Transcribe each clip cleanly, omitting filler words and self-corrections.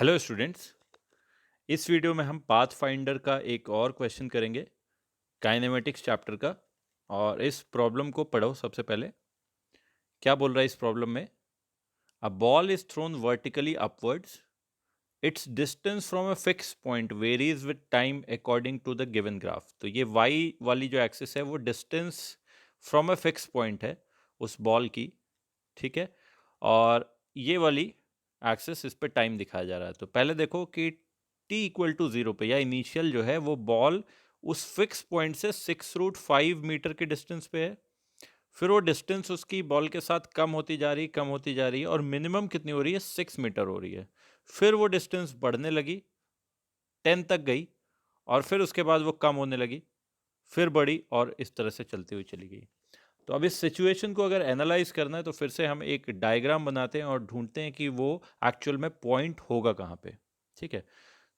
Hello students. इस video में हम पाथ फाइंडर का एक और क्वेश्चन करेंगे काइनेमेटिक्स चैप्टर का। और इस प्रॉब्लम को पढ़ो। सबसे पहले क्या बोल रहा है इस प्रॉब्लम में? A ball is thrown vertically upwards, its distance from a fix point varies with time according to the given graph. तो ये वाई वाली जो एक्सिस है वो distance from a fix point है उस बॉल की, ठीक है। और ये वाली एक्सिस, इस पे टाइम दिखाया जा रहा है। तो पहले देखो कि टी इक्वल टू जीरो पे या इनिशियल जो है वो बॉल उस फिक्स पॉइंट से 6√5 मीटर के डिस्टेंस पे है। फिर वो डिस्टेंस उसकी बॉल के साथ कम होती जा रही है और मिनिमम कितनी हो रही है? 6 मीटर हो रही है। फिर वो डिस्टेंस बढ़ने लगी, 10 तक गई, और फिर उसके बाद वो कम होने लगी, फिर बढ़ी और इस तरह से चलती हुई चली गई। तो अब इस सिचुएशन को अगर एनालाइज करना है तो फिर से हम एक डायग्राम बनाते हैं और ढूंढते हैं कि वो एक्चुअल में पॉइंट होगा कहाँ पे, ठीक है।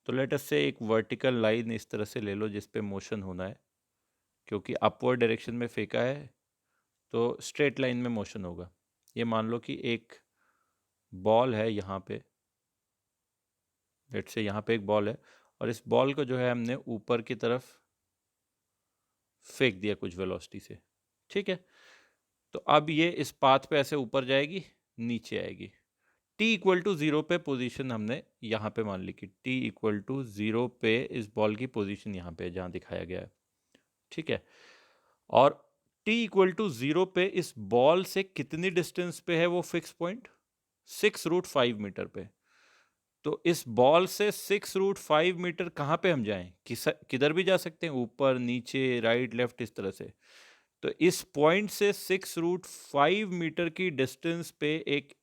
तो लेट अस से एक वर्टिकल लाइन इस तरह से ले लो जिस पे मोशन होना है, क्योंकि अपवर्ड डायरेक्शन में फेंका है तो स्ट्रेट लाइन में मोशन होगा। ये मान लो कि एक बॉल है यहाँ पे, लेट से यहाँ पे एक बॉल है और इस बॉल को जो है हमने ऊपर की तरफ फेंक दिया कुछ वेलोसिटी से, ठीक है। तो अब ये इस पाथ पे ऐसे ऊपर जाएगी, नीचे आएगी। t इक्वल टू जीरो पे पोजीशन हमने यहाँ पे मान ली कि t इक्वल टू जीरो पे इस बॉल की पोजीशन यहाँ पे जहाँ दिखाया गया है, ठीक है। और t इक्वल टू जीरो पे इस बॉल से कितनी डिस्टेंस पे है वो फिक्स पॉइंट? 6√5 मीटर पे। तो इस बॉल से 6√5 मीटर कहाँ पे हम जाएं? किधर भी जा सकते हैं, ऊपर नीचे राइट लेफ्ट इस तरह से। तो इस पॉइंट से 6√5 मीटर की डिस्टेंस पे एक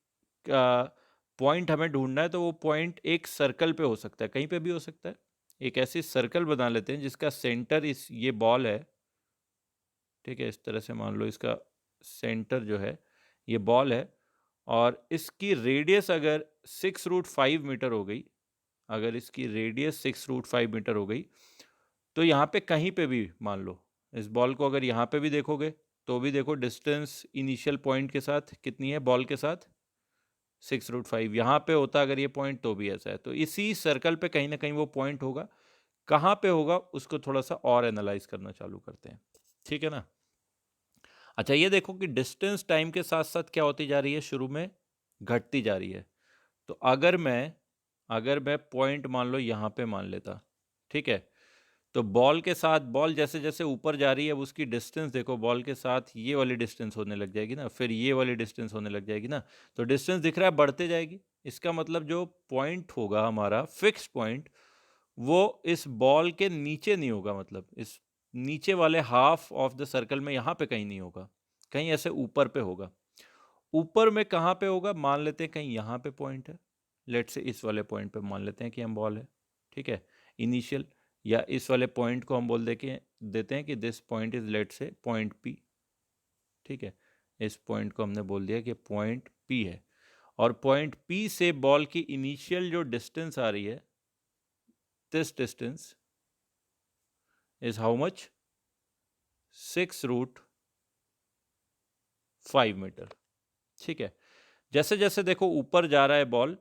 पॉइंट हमें ढूंढना है। तो वो पॉइंट एक सर्कल पे हो सकता है, कहीं पे भी हो सकता है। एक ऐसी सर्कल बना लेते हैं जिसका सेंटर इस ये बॉल है, ठीक है। इस तरह से मान लो इसका सेंटर जो है ये बॉल है और इसकी रेडियस अगर 6√5 मीटर हो गई, अगर इसकी रेडियस 6√5 मीटर हो गई तो यहाँ पे कहीं पे भी मान लो इस बॉल को अगर यहाँ पे भी देखोगे तो भी देखो डिस्टेंस इनिशियल पॉइंट के साथ कितनी है? बॉल के साथ 6√5। यहाँ पे होता अगर ये पॉइंट तो भी ऐसा है। तो इसी सर्कल पे कहीं ना कहीं वो पॉइंट होगा। कहाँ पे होगा उसको थोड़ा सा और एनालाइज करना चालू करते हैं, ठीक है ना। अच्छा, ये देखो कि डिस्टेंस टाइम के साथ साथ क्या होती जा रही है? शुरू में घटती जा रही है। तो अगर मैं पॉइंट मान लो यहाँ पे मान लेता, ठीक है। तो बॉल के साथ बॉल जैसे जैसे ऊपर जा रही है अब उसकी डिस्टेंस देखो, बॉल के साथ ये वाली डिस्टेंस होने लग जाएगी ना, फिर ये वाली डिस्टेंस होने लग जाएगी ना। तो डिस्टेंस दिख रहा है बढ़ते जाएगी। इसका मतलब जो पॉइंट होगा हमारा फिक्स पॉइंट, वो इस बॉल के नीचे नहीं होगा। मतलब इस नीचे वाले हाफ ऑफ द सर्कल में यहाँ पे कहीं नहीं होगा, कहीं ऐसे ऊपर पे होगा। ऊपर में कहाँ पे होगा? मान लेते हैं कहीं यहाँ पे पॉइंट है। लेट से इस वाले पॉइंट पे मान लेते हैं कि हम बॉल है, ठीक है, इनिशियल। या इस वाले पॉइंट को हम बोल देते हैं कि दिस पॉइंट इज लेट से पॉइंट पी, ठीक है। इस पॉइंट को हमने बोल दिया कि पॉइंट पी है। और पॉइंट पी से बॉल की इनिशियल जो डिस्टेंस आ रही है, this distance is how much? 6√5 metre, ठीक है। जैसे जैसे देखो ऊपर जा रहा है बॉल,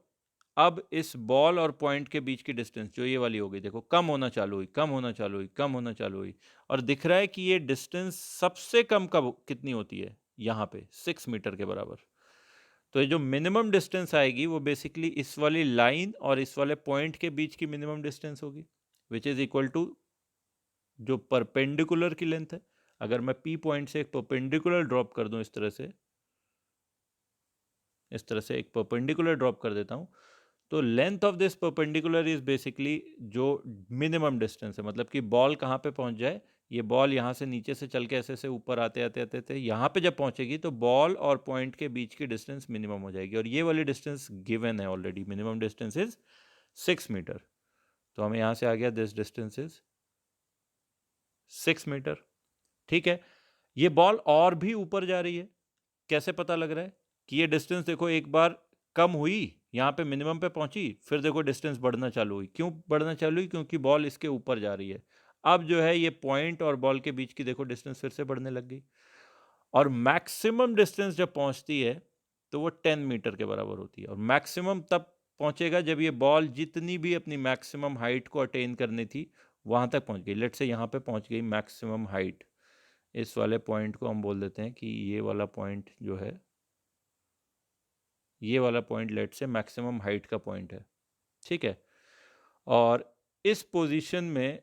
अब इस बॉल और पॉइंट के बीच की डिस्टेंस जो ये वाली हो गई, देखो कम होना चालू हुई, कम होना चालू हुई, कम होना चालू हुई। और दिख रहा है कि ये डिस्टेंस सबसे कम कब कितनी होती है? यहाँ पे 6 मीटर के बराबर। तो ये जो मिनिमम डिस्टेंस आएगी वो बेसिकली इस वाली लाइन और इस वाले पॉइंट के बीच की मिनिमम डिस्टेंस होगी, विच इज इक्वल टू जो परपेंडिकुलर की लेंथ है। अगर मैं पी पॉइंट से एक परपेंडिकुलर ड्रॉप कर दूं, इस तरह से, इस तरह से एक परपेंडिकुलर ड्रॉप कर देता हूं, तो length of this perpendicular is basically जो मिनिमम डिस्टेंस है। मतलब कि बॉल कहाँ पे पहुंच जाए, ये बॉल यहाँ से नीचे से चल के ऐसे ऐसे ऊपर आते आते आते आते यहाँ पे जब पहुंचेगी तो बॉल और पॉइंट के बीच की डिस्टेंस मिनिमम हो जाएगी। और ये वाली डिस्टेंस गिवन है already, minimum distance is 6 metre. तो हमें यहाँ से आ गया दिस डिस्टेंस इज 6 मीटर, ठीक है। ये बॉल और भी ऊपर जा रही है। कैसे पता लग रहा है कि ये डिस्टेंस देखो एक बार कम हुई, यहाँ पे मिनिमम पे पहुंची, फिर देखो डिस्टेंस बढ़ना चालू हुई। क्यों बढ़ना चालू हुई? क्योंकि बॉल इसके ऊपर जा रही है। अब जो है ये पॉइंट और बॉल के बीच की देखो डिस्टेंस फिर से बढ़ने लग गई। और मैक्सिमम डिस्टेंस जब पहुंचती है तो वो 10 मीटर के बराबर होती है। और मैक्सिमम तब पहुंचेगा जब ये बॉल जितनी भी अपनी मैक्सिमम हाइट को अटेन करनी थी वहां तक पहुंच गई। लेट से यहाँ पे पहुंच गई मैक्सिमम हाइट, इस वाले पॉइंट को हम बोल देते हैं कि ये वाला पॉइंट जो है, ये वाला पॉइंट लेट से मैक्सिमम हाइट का पॉइंट है, ठीक है। और इस पोजीशन में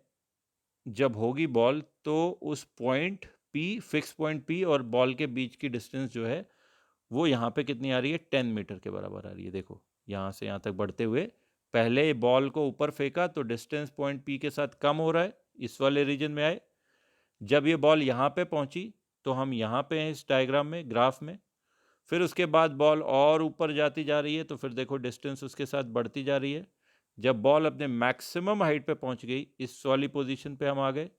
जब होगी बॉल तो उस point P, fix point P और बॉल के बीच की डिस्टेंस जो है वो यहाँ पे कितनी आ रही है, 10 मीटर के बराबर आ रही है। देखो यहाँ से यहाँ तक बढ़ते हुए पहले बॉल को ऊपर फेंका तो डिस्टेंस पॉइंट P के साथ कम हो रहा है, इस वाले रीजन में आए। जब ये बॉल यहाँ पे पहुंची तो हम यहाँ पे हैं इस डायग्राम में, ग्राफ में। फिर उसके बाद बॉल और ऊपर जाती जा रही है तो फिर देखो डिस्टेंस उसके साथ बढ़ती जा रही है। जब बॉल अपने मैक्सिमम हाइट पे पहुंच गई, इस वाली पोजीशन पे हम आ गए,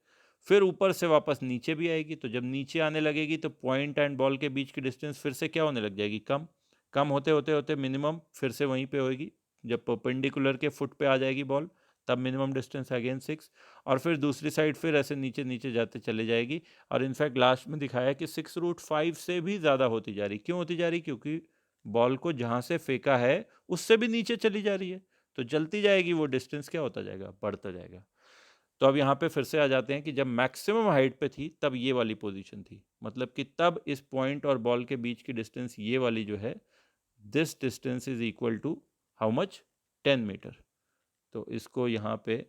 फिर ऊपर से वापस नीचे भी आएगी। तो जब नीचे आने लगेगी तो पॉइंट एंड बॉल के बीच की डिस्टेंस फिर से क्या होने लग जाएगी, कम। कम होते होते होते मिनिमम फिर से वहीं पे होगी। जब परपेंडिकुलर के फुट पे आ जाएगी बॉल तब मिनिमम डिस्टेंस अगेन 6, और फिर दूसरी साइड फिर ऐसे नीचे नीचे जाते चले जाएगी। और इनफैक्ट लास्ट में दिखाया कि 6√5 से भी ज़्यादा होती जा रही। क्यों होती जा रही, क्योंकि बॉल को जहाँ से फेंका है उससे भी नीचे चली जा रही है, तो चलती जाएगी वो डिस्टेंस, क्या होता जाएगा, बढ़ता जाएगा। तो अब यहाँ पे फिर से आ जाते हैं कि जब मैक्सिमम हाइट पे थी तब ये वाली पोजीशन थी, मतलब कि तब इस पॉइंट और बॉल के बीच की डिस्टेंस ये वाली जो है, this distance is equal to how much, 10 metre. तो इसको यहाँ पे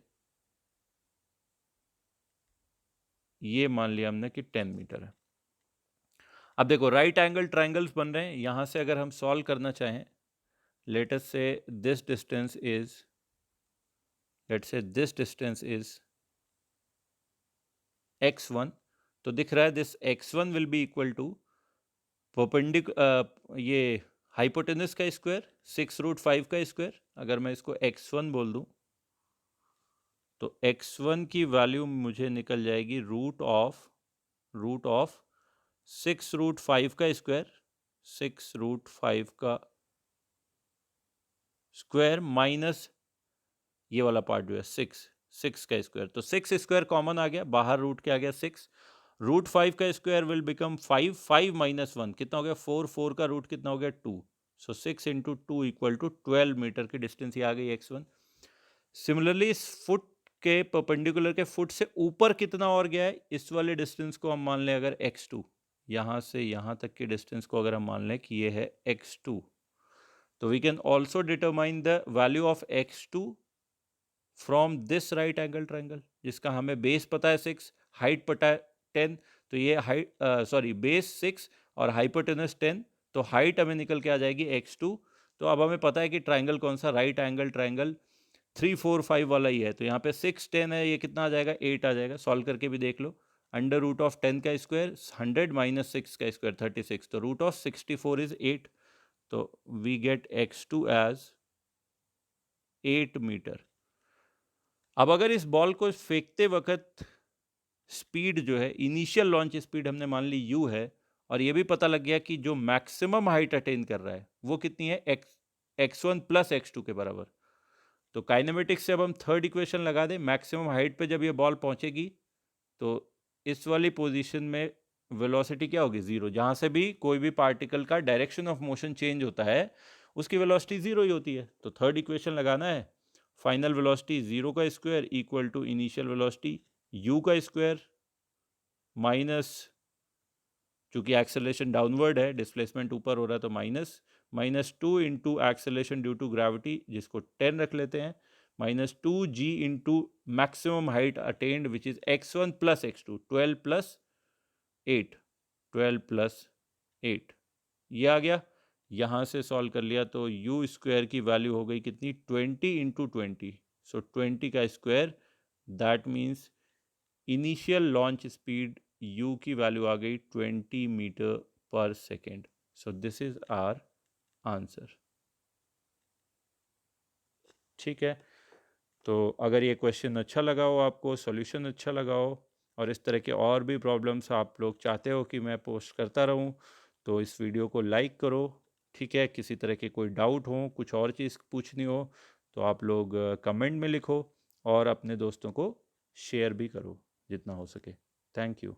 ये मान लिया हमने कि 10 मीटर है। अब देखो राइट एंगल ट्रायंगल्स बन रहे हैं, यहाँ से अगर हम सॉल्व करना चाहें, let us say this distance is, let say this distance is x1, तो दिख रहा है this x1 will be equal to ये हाइपोटेनस का स्क्वायर 6√5 का स्क्वायर। अगर मैं इसको x1 बोल दूं तो x1 की वैल्यू मुझे निकल जाएगी रूट ऑफ 6√5 का स्क्वायर, 6√5 का स्क्वायर माइनस ये वाला पार्ट जो है 6 का स्क्वायर। तो 6 स्क्वायर कॉमन आ गया, बाहर रूट के आ गया 6। √5 का स्क्वायर विल बिकम 5, 5 माइनस 1 कितना हो गया 4, 4 का रूट कितना हो गया 2। सो 6 इंटू 2 इक्वल टू 12 मीटर की डिस्टेंस ये आ गई x1। सिमिलरली इस फुट के परपेंडिकुलर के फुट से ऊपर कितना और गया है, इस वाले डिस्टेंस को हम मान लें अगर x2, यहाँ से यहाँ तक की डिस्टेंस को अगर हम मान लें कि ये है x2, तो we can also determine the value of x2 from this right angle triangle, जिसका हमें बेस पता है 6, हाइट पता है 10। तो ये हाइट सॉरी बेस 6 और हाइपोटेनस 10, तो हाइट हमें निकल के आ जाएगी x2। तो अब हमें पता है कि ट्रायंगल कौन सा, राइट एंगल ट्रायंगल 3, 4, 5 वाला ही है। तो यहाँ पे 6, 10 है, ये कितना आ जाएगा 8 आ जाएगा। सॉल्व करके भी देख लो, अंडर रूट ऑफ 10 का स्क्वायर 100 माइनस 6 का स्क्वायर 36, तो रूट ऑफ 64 इज 8। तो we get x2 as 8 metre. अब अगर इस बॉल को फेंकते वक्त स्पीड जो है, इनिशियल लॉन्च स्पीड हमने मान ली u है, और ये भी पता लग गया कि जो मैक्सिमम हाइट अटेन कर रहा है वो कितनी है, x1 प्लस x2 के बराबर। तो काइनेमेटिक्स से अब हम थर्ड इक्वेशन लगा दें, मैक्सिमम हाइट पे जब ये बॉल पहुंचेगी तो इस वाली पोजीशन में वेलोसिटी क्या होगी, जीरो। जहां से भी कोई भी पार्टिकल का डायरेक्शन ऑफ मोशन चेंज होता है उसकी वेलोसिटी जीरो ही होती है। तो थर्ड इक्वेशन लगाना है, फाइनल वेलोसिटी जीरो का square equal to initial velocity u का स्क्वायर माइनस, चूंकि एक्सेलरेशन डाउनवर्ड है, डिस्प्लेसमेंट ऊपर हो रहा है, तो -2 into acceleration due to gravity, जिसको 10 रख लेते हैं, -2g into maximum height attend which is x1 plus x2, 12 plus 8, 12 plus 8 ये आ गया। यहाँ से सॉल्व कर लिया तो u स्क्वायर की वैल्यू हो गई कितनी, 20 इंटू 20, सो 20 का square, that means initial launch speed u की वैल्यू आ गई 20 metre per second. So this is our answer. ठीक है, तो अगर ये क्वेश्चन अच्छा लगा हो आपको, सॉल्यूशन अच्छा लगा हो, और इस तरह के और भी प्रॉब्लम्स आप लोग चाहते हो कि मैं पोस्ट करता रहूं, तो इस वीडियो को लाइक करो। ठीक है, किसी तरह के कोई डाउट हो, कुछ और चीज़ पूछनी हो तो आप लोग कमेंट में लिखो, और अपने दोस्तों को शेयर भी करो जितना हो सके। Thank you.